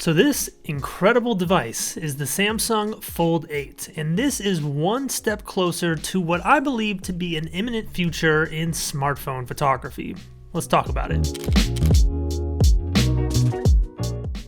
So this incredible device is the Samsung Fold 8, and this is one step closer to what I believe to be an imminent future in smartphone photography. Let's talk about it.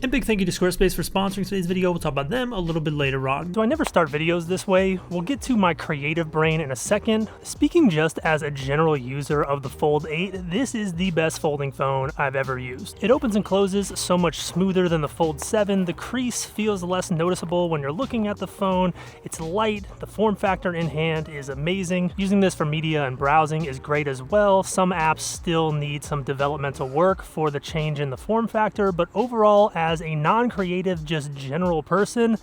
And big thank you to Squarespace for sponsoring today's video. We'll talk about them a little bit later on. So I never start videos this way. We'll get to my creative brain in a second. Speaking just as a general user of the Fold 8, this is the best folding phone I've ever used. It opens and closes so much smoother than the Fold 7. The crease feels less noticeable when you're looking at the phone. It's light, the form factor in hand is amazing. Using this for media and browsing is great as well. Some apps still need some developmental work for the change in the form factor, but overall, as a non-creative, just general person,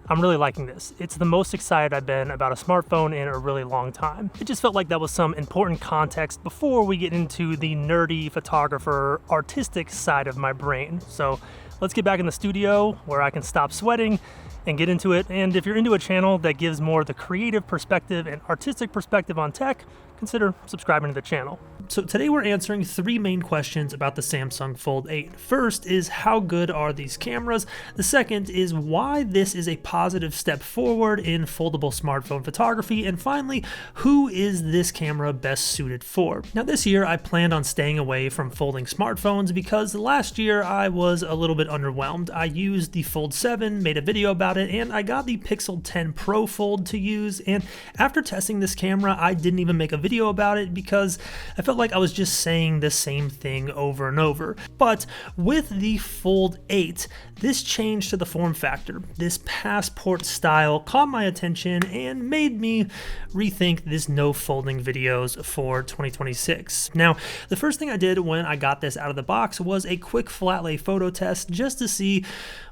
I'm really liking this. It's the most excited I've been about a smartphone in a really long time. It just felt like that was some important context before we get into the nerdy photographer, artistic side of my brain. So let's get back in the studio where I can stop sweating and get into it. And if you're into a channel that gives more the creative perspective and artistic perspective on tech, consider subscribing to the channel. So today we're answering three main questions about the Samsung Fold 8. First is, how good are these cameras? The second is why this is a positive step forward in foldable smartphone photography. And finally, who is this camera best suited for? Now this year I planned on staying away from folding smartphones because last year I was a little bit underwhelmed. I used the Fold 7, made a video about it, and I got the Pixel 10 Pro Fold to use. And after testing this camera, I didn't even make a video about it because I felt like I was just saying the same thing over and over. But with the Fold 8, this change to the form factor, this passport style, caught my attention and made me rethink this no folding videos for 2026. Now, the first thing I did when I got this out of the box was a quick flat lay photo test just to see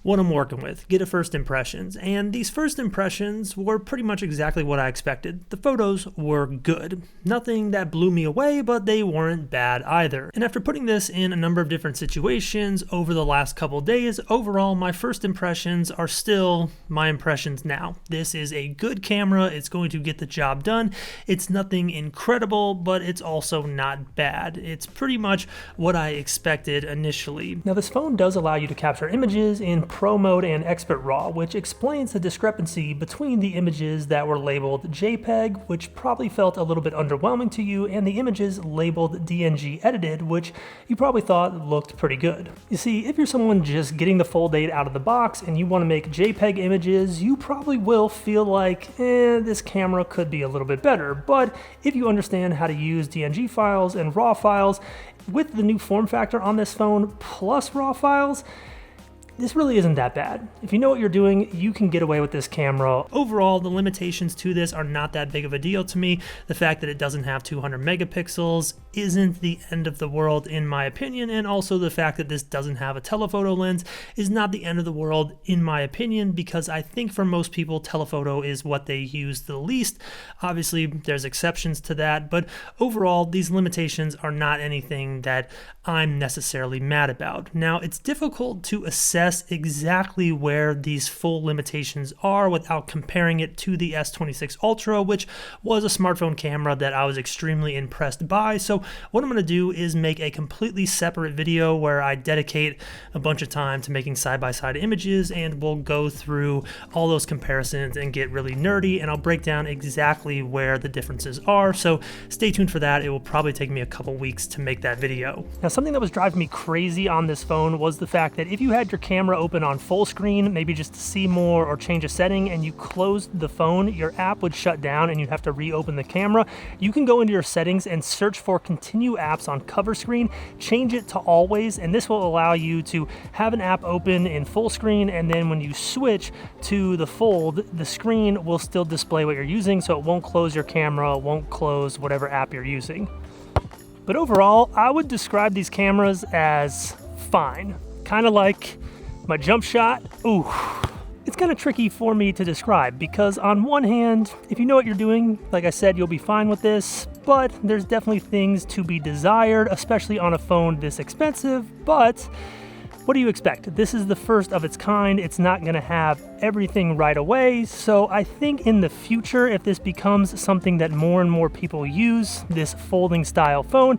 what I'm working with, get a first impressions. And these first impressions were pretty much exactly what I expected. The photos were good. Nothing that blew me away, but they weren't bad either. And after putting this in a number of different situations over the last couple days, overall, my first impressions are still my impressions now. This is a good camera. It's going to get the job done. It's nothing incredible, but it's also not bad. It's pretty much what I expected initially. Now, this phone does allow you to capture images in Pro Mode and Expert RAW, which explains the discrepancy between the images that were labeled JPEG, which probably felt a little bit underwhelming to you, and the images labeled DNG edited, which you probably thought looked pretty good. You see, if you're someone just getting the Fold 8 out of the box and you want to make JPEG images, you probably will feel like, this camera could be a little bit better. But if you understand how to use DNG files and RAW files, with the new form factor on this phone plus RAW files, this really isn't that bad. If you know what you're doing, you can get away with this camera. Overall, the limitations to this are not that big of a deal to me. The fact that it doesn't have 200 megapixels isn't the end of the world in my opinion, and also the fact that this doesn't have a telephoto lens is not the end of the world in my opinion, because I think for most people, telephoto is what they use the least. Obviously, there's exceptions to that, but overall, these limitations are not anything that I'm necessarily mad about. Now, it's difficult to assess exactly where these full limitations are without comparing it to the S26 Ultra, which was a smartphone camera that I was extremely impressed by. So what I'm going to do is make a completely separate video where I dedicate a bunch of time to making side-by-side images, and we'll go through all those comparisons and get really nerdy, and I'll break down exactly where the differences are. So stay tuned for that. It will probably take me a couple weeks to make that video. Now, something that was driving me crazy on this phone was the fact that if you had your camera open on full screen, maybe just to see more or change a setting, and you closed the phone, your app would shut down and you'd have to reopen the camera. You can go into your settings and search for continue apps on cover screen, change it to always, and this will allow you to have an app open in full screen, and then when you switch to the Fold, the screen will still display what you're using, so it won't close your camera, won't close whatever app you're using. But overall, I would describe these cameras as fine. Kind of like my jump shot. Ooh, it's kind of tricky for me to describe because on one hand, if you know what you're doing, like I said, you'll be fine with this, but there's definitely things to be desired, especially on a phone this expensive. But what do you expect? This is the first of its kind. It's not going to have everything right away. So I think in the future, if this becomes something that more and more people use, this folding style phone,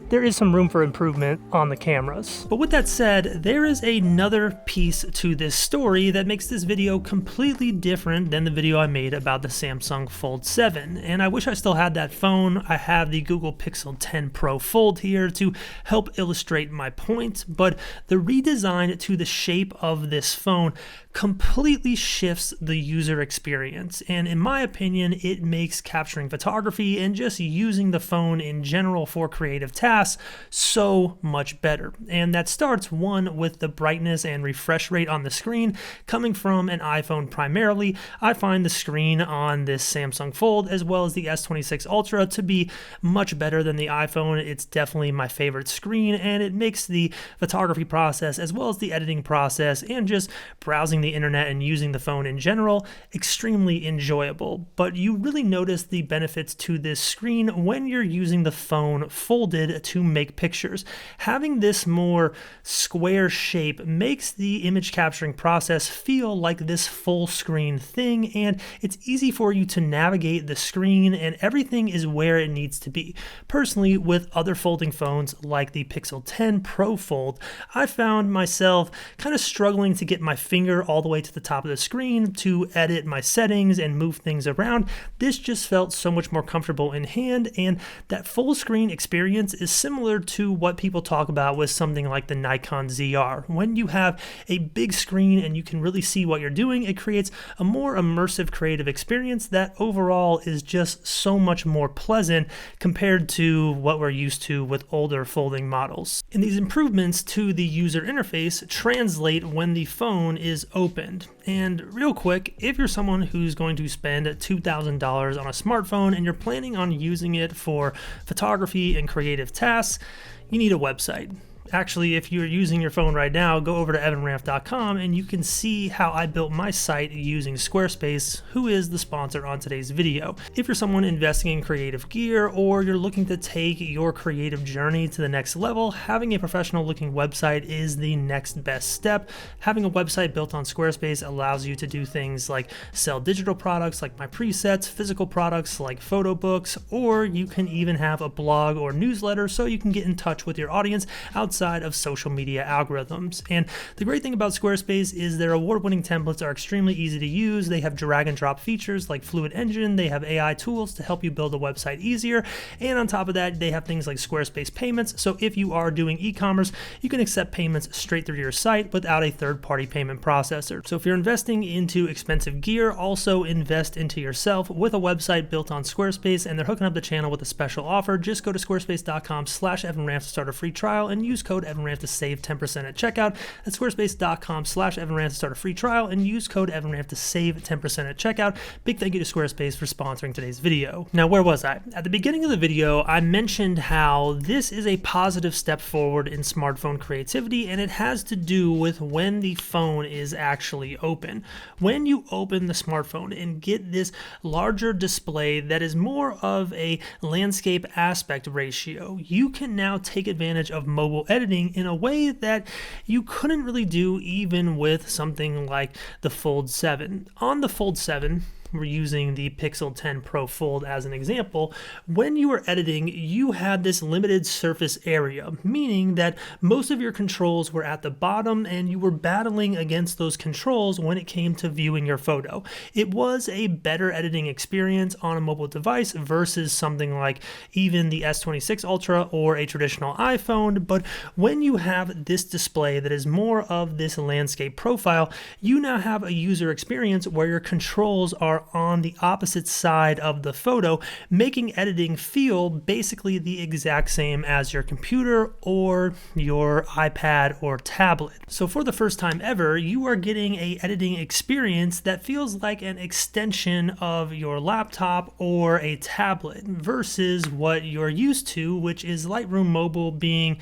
there is some room for improvement on the cameras. But with that said, there is another piece to this story that makes this video completely different than the video I made about the Samsung Fold 7. And I wish I still had that phone. I have the Google Pixel 10 Pro Fold here to help illustrate my point, but the redesign to the shape of this phone completely shifts the user experience, and in my opinion, it makes capturing photography and just using the phone in general for creative tasks so much better. And that starts, one, with the brightness and refresh rate on the screen. Coming from an iPhone primarily, I find the screen on this Samsung Fold as well as the S26 Ultra to be much better than the iPhone. It's definitely my favorite screen, and it makes the photography process as well as the editing process and just browsing the internet and using the phone in general extremely enjoyable. But you really notice the benefits to this screen when you're using the phone folded to make pictures. Having this more square shape makes the image capturing process feel like this full screen thing, and it's easy for you to navigate the screen and everything is where it needs to be. Personally, with other folding phones like the Pixel 10 Pro Fold, I found myself kind of struggling to get my finger all the way to the top of the screen to edit my settings and move things around. This just felt so much more comfortable in hand, and that full screen experience is similar to what people talk about with something like the Nikon ZR. When you have a big screen and you can really see what you're doing, it creates a more immersive creative experience that overall is just so much more pleasant compared to what we're used to with older folding models. And these improvements to the user interface translate when the phone is opened. And real quick, if you're someone who's going to spend $2,000 on a smartphone and you're planning on using it for photography and creative tasks, you need a website. Actually, if you're using your phone right now, go over to evanranft.com and you can see how I built my site using Squarespace, who is the sponsor on today's video. If you're someone investing in creative gear or you're looking to take your creative journey to the next level, having a professional looking website is the next best step. Having a website built on Squarespace allows you to do things like sell digital products like my presets, physical products like photo books, or you can even have a blog or newsletter so you can get in touch with your audience outside of social media algorithms. And the great thing about Squarespace is their award-winning templates are extremely easy to use. They have drag and drop features like Fluid Engine. They have AI tools to help you build a website easier. And on top of that, they have things like Squarespace payments. So if you are doing e-commerce, you can accept payments straight through your site without a third-party payment processor. So if you're investing into expensive gear, also invest into yourself with a website built on Squarespace, and they're hooking up the channel with a special offer. Just go to squarespace.com/EvanRanft to start a free trial and use code EvanRanft to save 10% at checkout. That's squarespace.com/EvanRanft to start a free trial and use code EvanRanft to save 10% at checkout. Big thank you to Squarespace for sponsoring today's video. Now, where was I? At the beginning of the video, I mentioned how this is a positive step forward in smartphone creativity, and it has to do with when the phone is actually open. When you open the smartphone and get this larger display that is more of a landscape aspect ratio, you can now take advantage of mobile editing in a way that you couldn't really do even with something like the Fold 7. On the Fold 7, we're using the Pixel 10 Pro Fold as an example, when you were editing, you had this limited surface area, meaning that most of your controls were at the bottom and you were battling against those controls when it came to viewing your photo. It was a better editing experience on a mobile device versus something like even the S26 Ultra or a traditional iPhone, but when you have this display that is more of this landscape profile, you now have a user experience where your controls are on the opposite side of the photo, making editing feel basically the exact same as your computer or your iPad or tablet. So for the first time ever, you are getting an editing experience that feels like an extension of your laptop or a tablet versus what you're used to, which is Lightroom Mobile being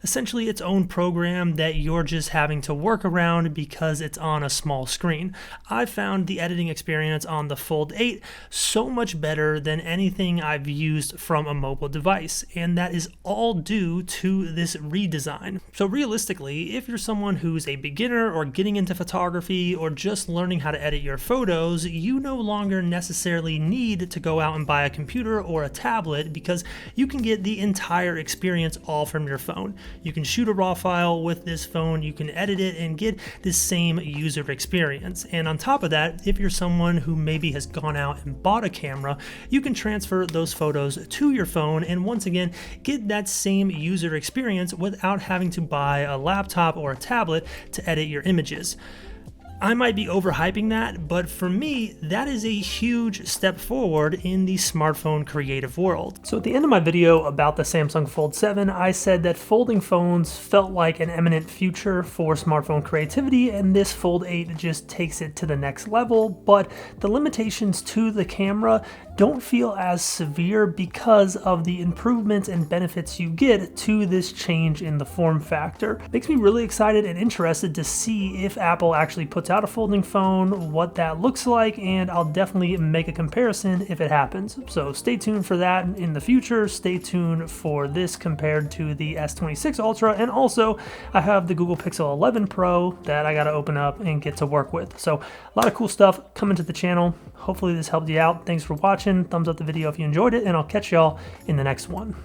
essentially its own program that you're just having to work around because it's on a small screen. I found the editing experience on the Fold 8 so much better than anything I've used from a mobile device, and that is all due to this redesign. So realistically, if you're someone who's a beginner or getting into photography or just learning how to edit your photos, you no longer necessarily need to go out and buy a computer or a tablet because you can get the entire experience all from your phone. You can shoot a RAW file with this phone, you can edit it and get this same user experience. And on top of that, if you're someone who maybe has gone out and bought a camera, you can transfer those photos to your phone and once again get that same user experience without having to buy a laptop or a tablet to edit your images. I might be overhyping that, but for me, that is a huge step forward in the smartphone creative world. So at the end of my video about the Samsung Fold 7, I said that folding phones felt like an imminent future for smartphone creativity, and this Fold 8 just takes it to the next level, but the limitations to the camera don't feel as severe because of the improvements and benefits you get to this change in the form factor. Makes me really excited and interested to see if Apple actually puts out a folding phone, what that looks like, and I'll definitely make a comparison if it happens. So stay tuned for that in the future. Stay tuned for this compared to the S26 Ultra, and also I have the Google Pixel 11 Pro that I gotta open up and get to work with. So a lot of cool stuff coming to the channel. Hopefully this helped you out. Thanks for watching. Thumbs up the video if you enjoyed it, and I'll catch y'all in the next one.